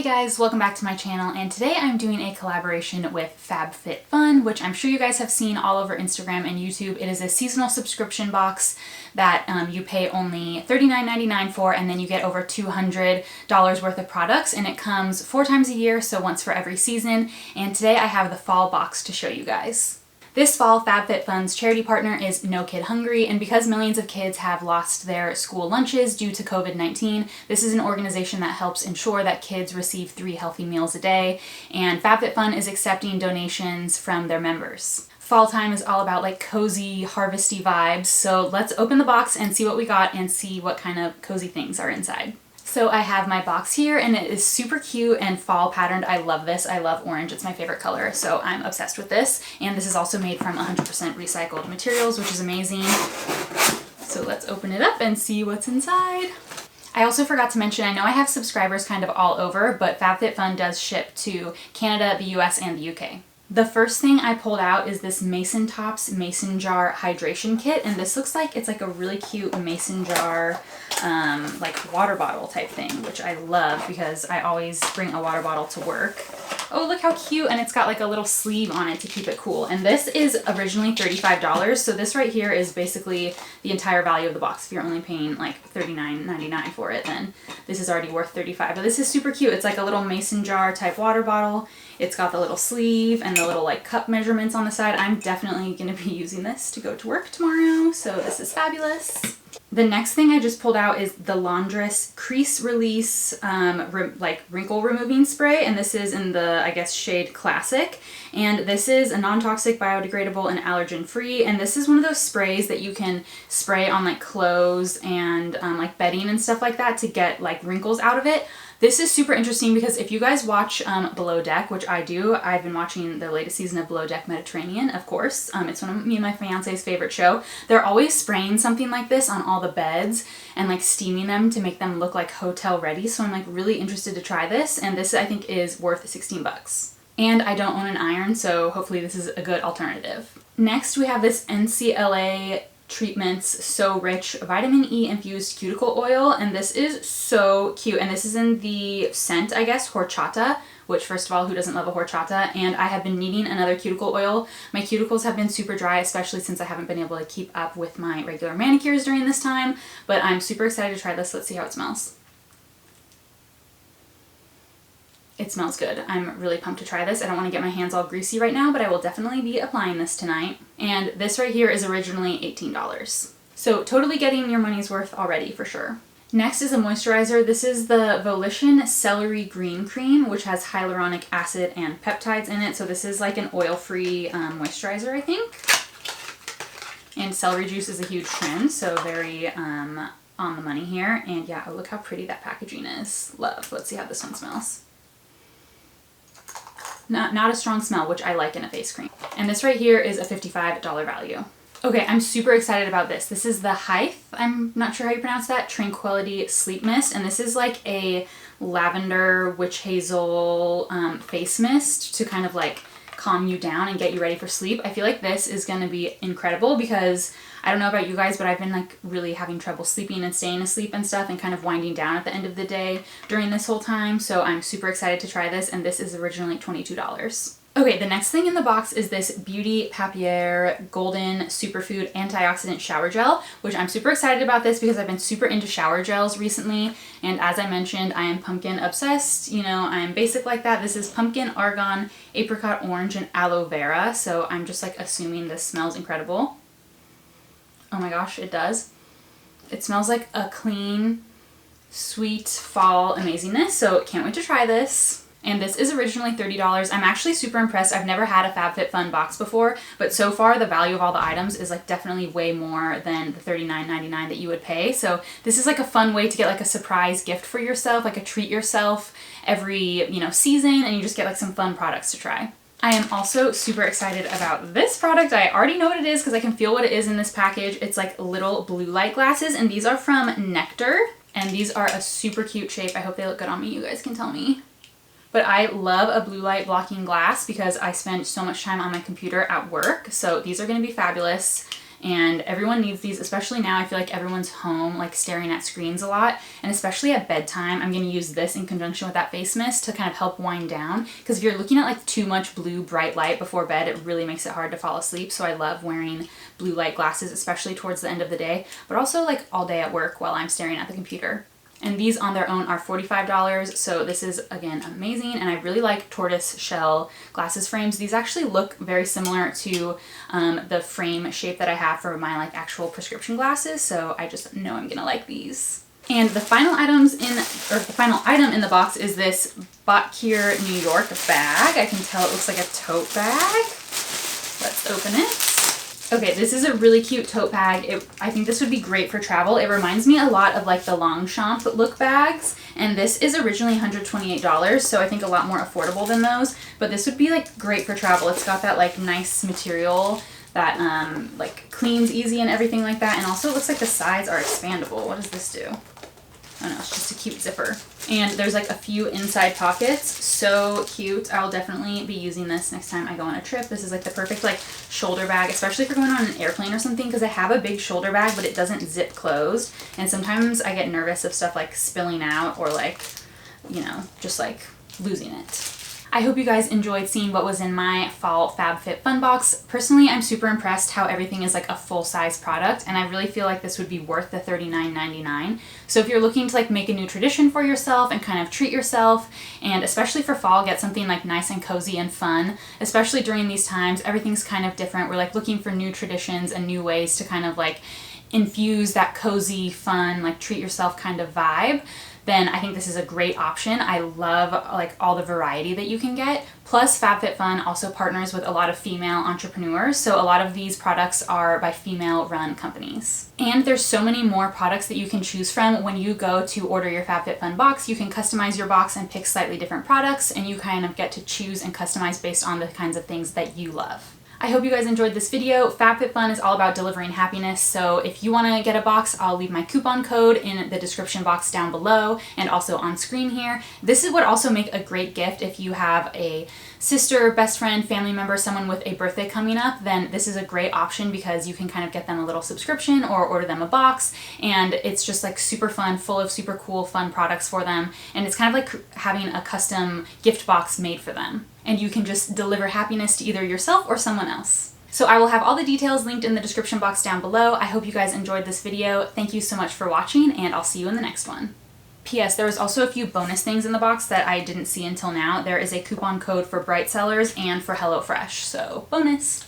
Hey guys, welcome back to my channel, and today I'm doing a collaboration with FabFitFun, which I'm sure you guys have seen all over Instagram and YouTube. It is a seasonal subscription box that you pay only $39.99 for, and then you get over $200 worth of products, and it comes 4 times a year, so once for every season. And today I have the fall box to show you guys. This fall, FabFitFun's charity partner is No Kid Hungry, and because millions of kids have lost their school lunches due to COVID-19, this is an organization that helps ensure that kids receive 3 healthy meals a day, and FabFitFun is accepting donations from their members. Fall time is all about like cozy, harvesty vibes, so let's open the box and see what we got and see what kind of cozy things are inside. So I have my box here, and it is super cute and fall patterned. I love this. I love orange. It's my favorite color, so I'm obsessed with this. And this is also made from 100% recycled materials, which is amazing. So let's open it up and see what's inside. I also forgot to mention, I know I have subscribers kind of all over, but FabFitFun does ship to Canada, the US, and the UK. The first thing I pulled out is this Mason Tops Mason Jar Hydration Kit, and this looks like it's like a really cute mason jar like water bottle type thing, which I love because I always bring a water bottle to work. Oh, look how cute, and it's got like a little sleeve on it to keep it cool. And this is originally $35, so this right here is basically the entire value of the box. If you're only paying like $39.99 for it, then this is already worth $35. But this is super cute. It's like a little mason jar type water bottle. It's got the little sleeve and the little like cup measurements on the side. I'm definitely going to be using this to go to work tomorrow, so this is fabulous. The next thing I just pulled out is the Laundress Crease Release like wrinkle removing spray, and this is in the, I guess, shade Classic, and this is a non-toxic, biodegradable, and allergen free, and this is one of those sprays that you can spray on like clothes and like bedding and stuff like that to get like wrinkles out of it. This is super interesting because if you guys watch Below Deck, which I do, I've been watching the latest season of Below Deck Mediterranean, of course. It's one of me and my fiance's favorite show. They're always spraying something like this on all the beds and like steaming them to make them look like hotel ready. So I'm like really interested to try this, and this I think is worth 16 bucks. And I don't own an iron, so hopefully this is a good alternative. Next we have this NCLA Treatments So Rich Vitamin E Infused Cuticle Oil, and this is so cute, and this is in the scent, I guess, horchata, which first of all, who doesn't love a horchata? And I have been needing another cuticle oil. My cuticles have been super dry, especially since I haven't been able to keep up with my regular manicures during this time, but I'm super excited to try this. Let's see how it smells. It smells good. I'm really pumped to try this. I don't want to get my hands all greasy right now, but I will definitely be applying this tonight. And this right here is originally $18. So totally getting your money's worth already for sure. Next is a moisturizer. This is the Volition Celery Green Cream, which has hyaluronic acid and peptides in it. So this is like an oil-free moisturizer, I think. And celery juice is a huge trend, so very on the money here. And yeah, oh, look how pretty that packaging is. Love. Let's see how this one smells. Not a strong smell, which I like in a face cream. And this right here is a $55 value. Okay, I'm super excited about this. This is the Hythe, I'm not sure how you pronounce that, Tranquility Sleep Mist. And this is like a lavender witch hazel face mist to kind of like calm you down and get you ready for sleep. I feel like this is going to be incredible because I don't know about you guys, but I've been like really having trouble sleeping and staying asleep and stuff and kind of winding down at the end of the day during this whole time. So I'm super excited to try this, and this is originally $22. Okay, the next thing in the box is this Beauty Papier Golden Superfood Antioxidant Shower Gel, which I'm super excited about this because I've been super into shower gels recently. And as I mentioned, I am pumpkin obsessed. You know, I'm basic like that. This is pumpkin, argan, apricot orange, and aloe vera. So I'm just like assuming this smells incredible. Oh my gosh, it does. It smells like a clean, sweet fall amazingness. So can't wait to try this. And this is originally $30. I'm actually super impressed. I've never had a FabFitFun box before, but so far the value of all the items is like definitely way more than the $39.99 that you would pay. So this is like a fun way to get like a surprise gift for yourself, like a treat yourself every, you know, season, and you just get like some fun products to try. I am also super excited about this product. I already know what it is because I can feel what it is in this package. It's like little blue light glasses, and these are from Nectar, and these are a super cute shape. I hope they look good on me. You guys can tell me. But I love a blue light blocking glass because I spend so much time on my computer at work. So these are going to be fabulous. and everyone needs these, especially now. I feel like everyone's home like staring at screens a lot, and especially at bedtime. I'm going to use this in conjunction with that face mist to kind of help wind down, because if you're looking at like too much blue bright light before bed, it really makes it hard to fall asleep. So I love wearing blue light glasses, especially towards the end of the day, but also like all day at work while I'm staring at the computer. And these on their own are $45, so this is, again, amazing. And I really like tortoise shell glasses frames. These actually look very similar to the frame shape that I have for my like actual prescription glasses, so I just know I'm gonna like these. And the final item in the box is this Botkier New York bag. I can tell it looks like a tote bag. Let's open it. Okay, this is a really cute tote bag. I think this would be great for travel. It reminds me a lot of like the Longchamp look bags, and this is originally $128, so I think a lot more affordable than those, but this would be like great for travel. It's got that like nice material that like cleans easy and everything like that, and also it looks like the sides are expandable. What does this do? Oh no, it's just a cute zipper. And there's like a few inside pockets. So cute. I'll definitely be using this next time I go on a trip. This is like the perfect like shoulder bag, especially if you're going on an airplane or something, because I have a big shoulder bag, but it doesn't zip closed. And sometimes I get nervous of stuff like spilling out or like, you know, just like losing it. I hope you guys enjoyed seeing what was in my fall FabFitFun box. Personally, I'm super impressed how everything is like a full-size product, and I really feel like this would be worth the $39.99. So if you're looking to like make a new tradition for yourself and kind of treat yourself, and especially for fall, get something like nice and cozy and fun, especially during these times, everything's kind of different. We're like looking for new traditions and new ways to kind of like infuse that cozy, fun, like treat yourself kind of vibe, then I think this is a great option. I love like all the variety that you can get. Plus FabFitFun also partners with a lot of female entrepreneurs, so a lot of these products are by female run companies. And there's so many more products that you can choose from. When you go to order your FabFitFun box, you can customize your box and pick slightly different products, and you kind of get to choose and customize based on the kinds of things that you love. I hope you guys enjoyed this video. FabFitFun is all about delivering happiness, so if you want to get a box, I'll leave my coupon code in the description box down below and also on screen here. This would also make a great gift if you have a sister, best friend, family member, someone with a birthday coming up. Then this is a great option because you can kind of get them a little subscription or order them a box, and it's just like super fun, full of super cool, fun products for them, and it's kind of like having a custom gift box made for them. And you can just deliver happiness to either yourself or someone else. So I will have all the details linked in the description box down below. I hope you guys enjoyed this video. Thank you so much for watching, and I'll see you in the next one. P.S. There was also a few bonus things in the box that I didn't see until now. There is a coupon code for Bright Sellers and for HelloFresh, so bonus!